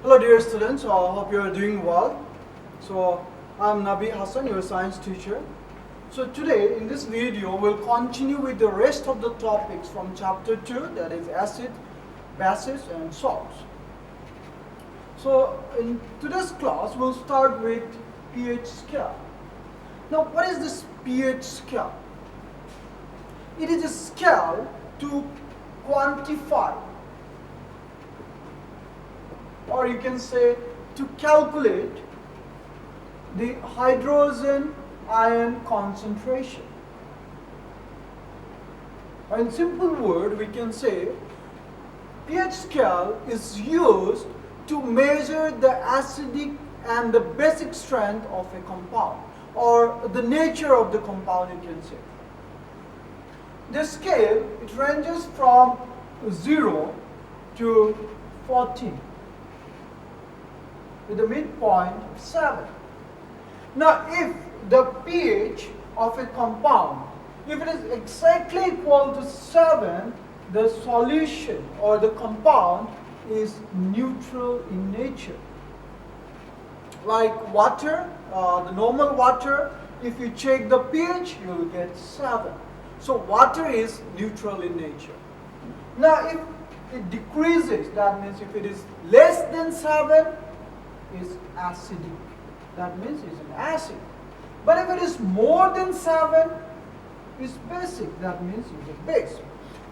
Hello dear students, hope you are doing well. So I'm Nabi Hassan, your science teacher. So today in this video we'll continue with the rest of the topics from chapter 2, that is acid, bases and salts. So in today's class we'll start with pH scale. Now what is this pH scale? It is a scale to quantify, or you can say to calculate, the hydrogen ion concentration. In simple word we can say pH scale is used to measure the acidic and the basic strength of a compound, or the nature of the compound, you can say. The scale, it ranges from 0 to 14 with a midpoint of 7. Now if the pH of a compound, if it is exactly equal to 7, the solution or the compound is neutral in nature. Like water, the normal water, if you check the pH, you will get 7. So water is neutral in nature. Now if it decreases, that means if it is less than 7, is acidic. That means it's an acid. But if it is more than 7, it's basic. That means it's a base.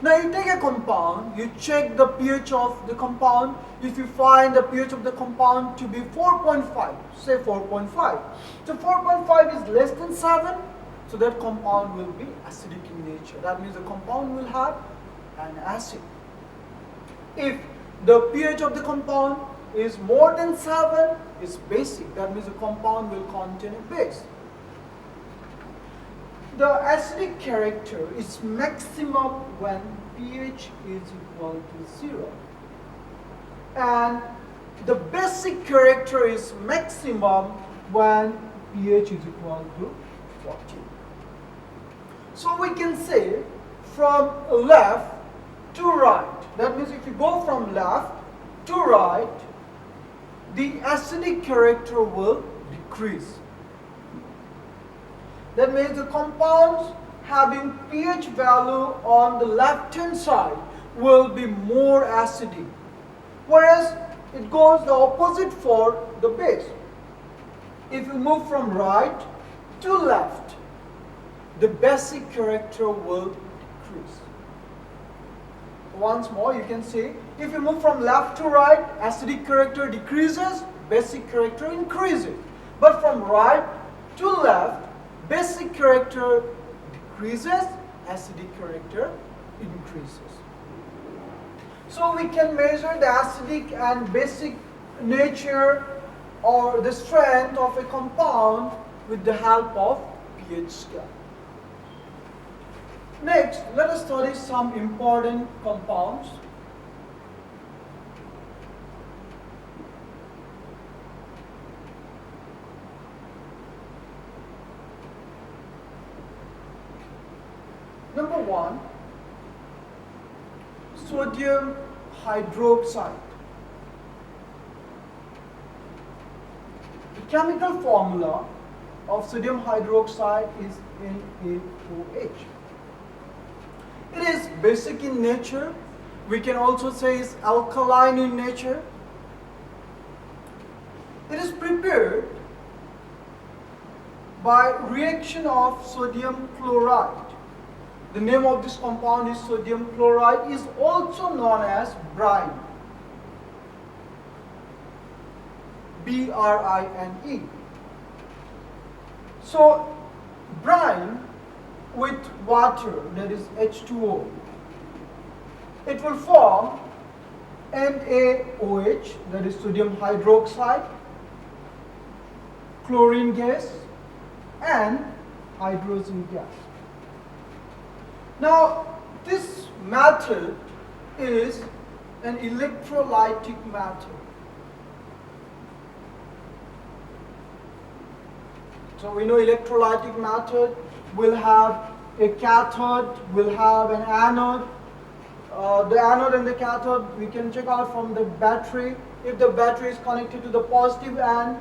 Now you take a compound, you check the pH of the compound. If you find the pH of the compound to be 4.5, say 4.5. So 4.5 is less than 7, so that compound will be acidic in nature. That means the compound will have an acid. If the pH of the compound is more than 7, is basic. That means the compound will contain a base. The acidic character is maximum when pH is equal to 0. And the basic character is maximum when pH is equal to 14. So we can say from left to right. That means if you go from left to right, the acidic character will decrease. That means the compounds having pH value on the left hand side will be more acidic, whereas it goes the opposite for the base. If you move from right to left, the basic character will decrease. Once more you can see, if you move from left to right, acidic character decreases, basic character increases. But from right to left, basic character decreases, acidic character increases. So we can measure the acidic and basic nature or the strength of a compound with the help of pH scale. Next, let us study some important compounds. Number 1, sodium hydroxide. The chemical formula of sodium hydroxide is NaOH. It is basic in nature. We can also say it's alkaline in nature. It is prepared by reaction of sodium chloride. The name of this compound is sodium chloride, is also known as brine. B-R-I-N-E. So brine with water, that is H2O, it will form NaOH, that is sodium hydroxide, chlorine gas and hydrogen gas. Now this method is an electrolytic method. So we know electrolytic method will have a cathode, will have an anode. The anode and the cathode we can check out from the battery. if the battery is connected to the positive end,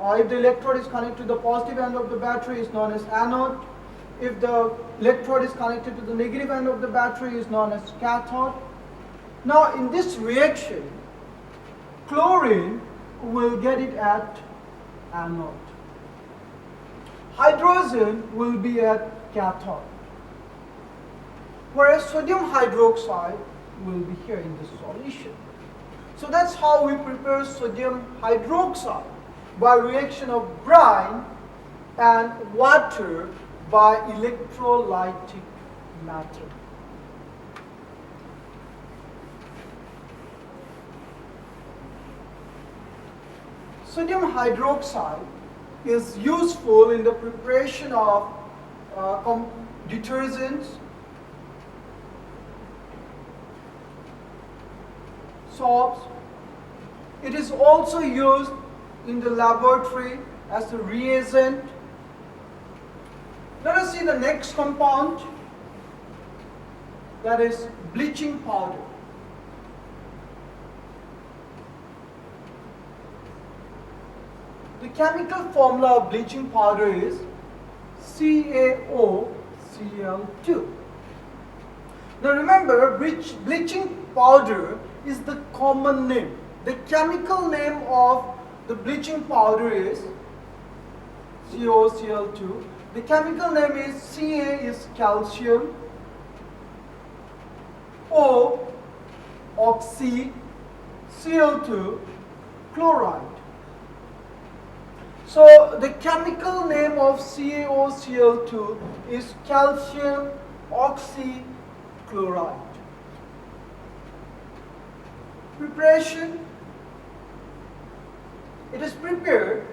if the electrode is connected to the positive end of the battery, is known as anode. If the electrode is connected to the negative end of the battery, is known as cathode. Now in this reaction, chlorine will get it at anode. Hydrogen will be at cathode. Whereas sodium hydroxide will be here in this solution. So that's how we prepare sodium hydroxide, by reaction of brine and water by electrolytic method. Sodium hydroxide is useful in the preparation of detergents, soaps. It is also used in the laboratory as a reagent. Let us see the next compound, that is bleaching powder. The chemical formula of bleaching powder is CaOCl2. Now remember, bleaching powder is the common name. The chemical name of the bleaching powder is CaOCl2. The chemical name is Ca is calcium, O oxy, Cl2 chloride. So the chemical name of CaOCl2 is calcium oxychloride. Preparation. It is prepared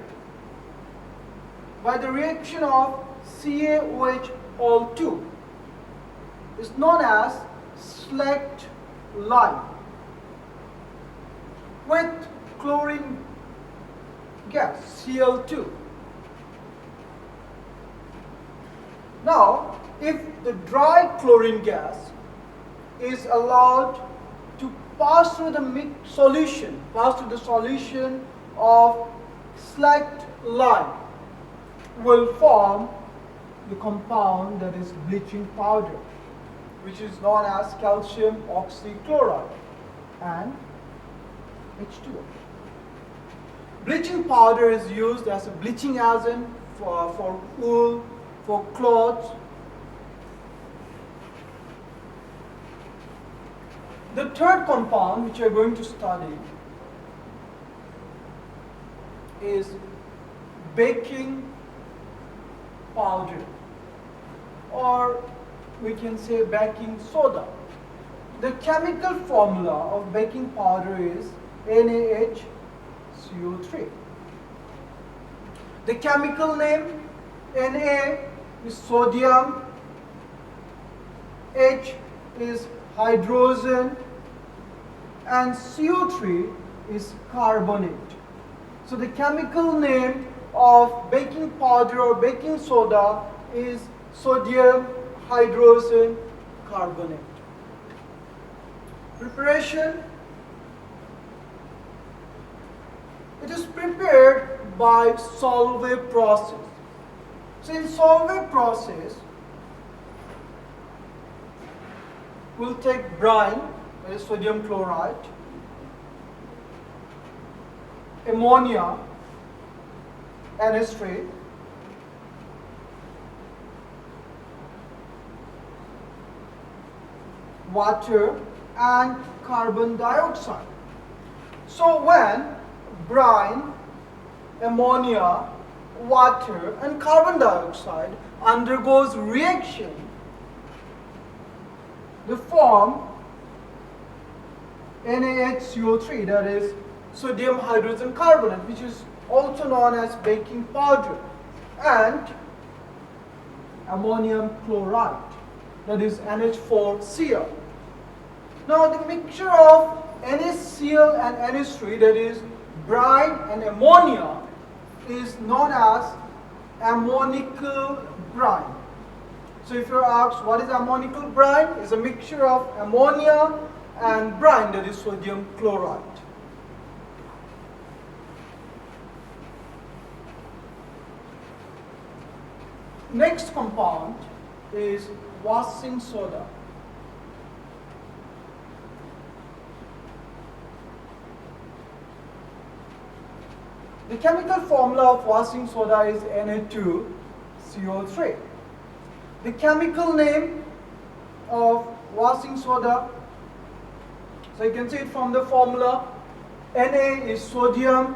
by the reaction of CaOH2. It's known as slaked lime with chlorine gas, Cl2. Now, if the dry chlorine gas is allowed to pass through the solution of slaked lime, will form the compound that is bleaching powder, which is known as calcium oxychloride and H2O. Bleaching powder is used as a bleaching agent for wool, for clothes. The third compound which we are going to study is baking powder, or we can say baking soda. The chemical formula of baking powder is NaHCO3. The chemical name Na is sodium, H is hydrogen, and CO3 is carbonate. So the chemical name of baking powder or baking soda is sodium hydrogen carbonate. Preparation. It is prepared by solvay process. So in solvay process, we'll take brine, that is sodium chloride, ammonia, NH3, water, and carbon dioxide. So when brine, ammonia, water, and carbon dioxide undergoes reaction, they form NaHCO3, that is sodium hydrogen carbonate, which is also known as baking powder, and ammonium chloride, that is NH4Cl. Now the mixture of NaCl and NH3, that is brine and ammonia, is known as ammonical brine. So if you're asked what is ammonical brine, it's a mixture of ammonia and brine, that is sodium chloride. next compound is washing soda. The chemical formula of washing soda is Na2CO3. The chemical name of washing soda, so you can see it from the formula, Na is sodium,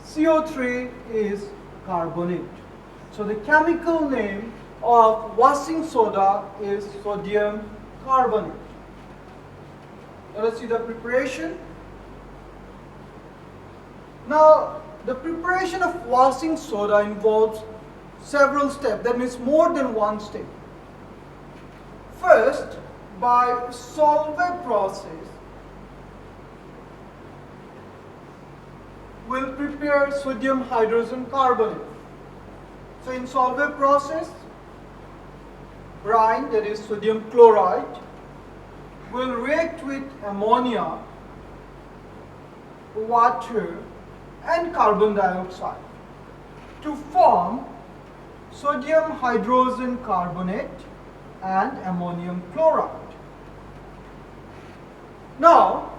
CO3 is carbonate. So the chemical name of washing soda is sodium carbonate. Let us see the preparation. Now, the preparation of washing soda involves several steps, that means more than one step. First, by solvent process, we'll prepare sodium hydrogen carbonate. So in solvent process, brine, that is sodium chloride, will react with ammonia, water, and carbon dioxide to form sodium hydrogen carbonate and ammonium chloride. Now,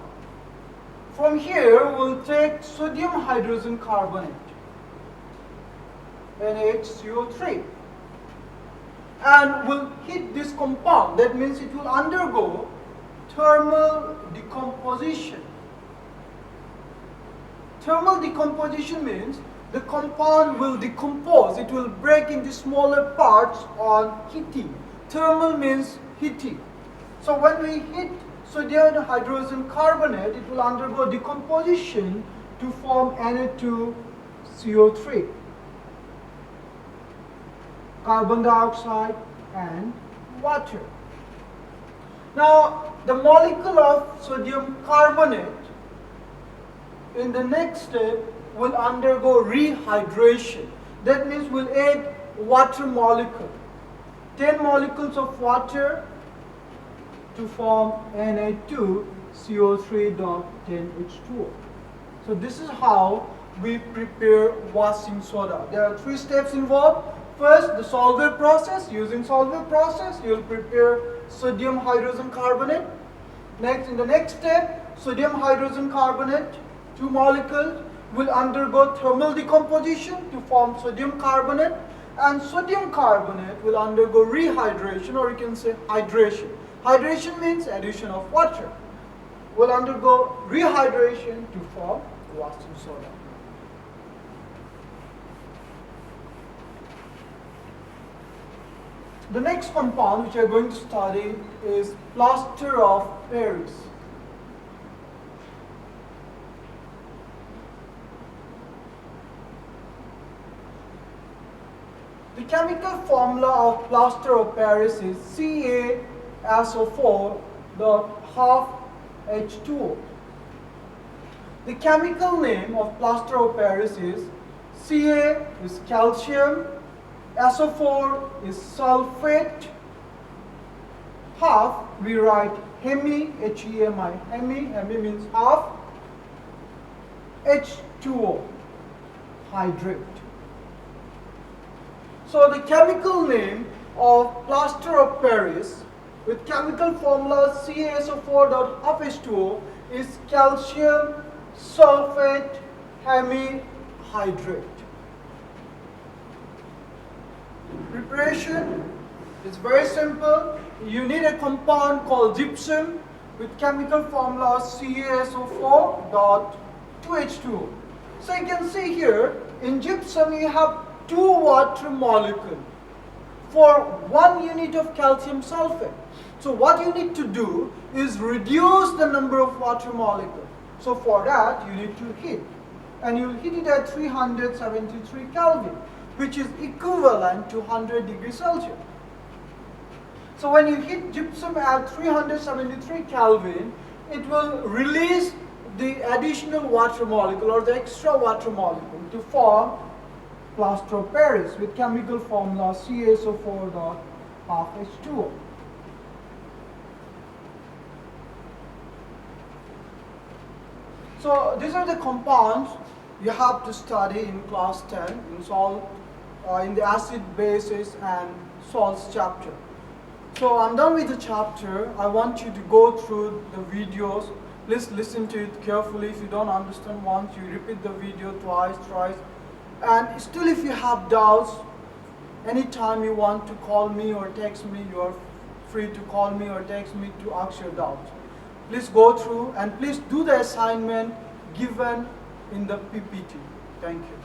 from here we'll take sodium hydrogen carbonate, NaHCO3, and we'll heat this compound. That means it will undergo thermal decomposition. Thermal decomposition means the compound will decompose, it will break into smaller parts on heating. Thermal means heating. So when we heat sodium hydrogen carbonate, it will undergo decomposition to form Na2CO3, carbon dioxide and water. Now the molecule of sodium carbonate in the next step will undergo rehydration. That means we'll add water molecule, 10 molecules of water to form Na2CO3.10H2O. So this is how we prepare washing soda. There are 3 steps involved. First, the solvent process. Using solvent process, you will prepare sodium hydrogen carbonate. Next, in the next step, sodium hydrogen carbonate, 2 molecules, will undergo thermal decomposition to form sodium carbonate, and sodium carbonate will undergo rehydration, or you can say hydration. Hydration means addition of water. Will undergo rehydration to form washing soda. The next compound which we are going to study is Plaster of Paris. The chemical formula of Plaster of Paris is CaSO4.12H2O. The chemical name of Plaster of Paris is Ca is calcium, SO4 is sulfate, half we write Hemi, H-E-M-I, Hemi means half, H2O, hydrate. So the chemical name of Plaster of Paris with chemical formula CaSO4.half-H2O is calcium sulfate hemihydrate. Preparation is very simple. You need a compound called gypsum with chemical formula CaSO4.2H2O. So you can see here in gypsum you have 2 water molecules for 1 unit of calcium sulfate. So what you need to do is reduce the number of water molecules. So for that you need to heat, and you will heat it at 373 Kelvin, which is equivalent to 100 degrees Celsius. So when you heat gypsum at 373 Kelvin, it will release the additional water molecule or the extra water molecule to form Plaster of Paris with chemical formula CaSO4.half-H2O. So these are the compounds you have to study in class 10 in in the acid, bases, and salts chapter. So I'm done with the chapter. I want you to go through the videos. Please listen to it carefully. If you don't understand once, you repeat the video twice, thrice. And still, if you have doubts, anytime you want to call me or text me, you are free to call me or text me to ask your doubts. Please go through and please do the assignment given in the PPT. Thank you.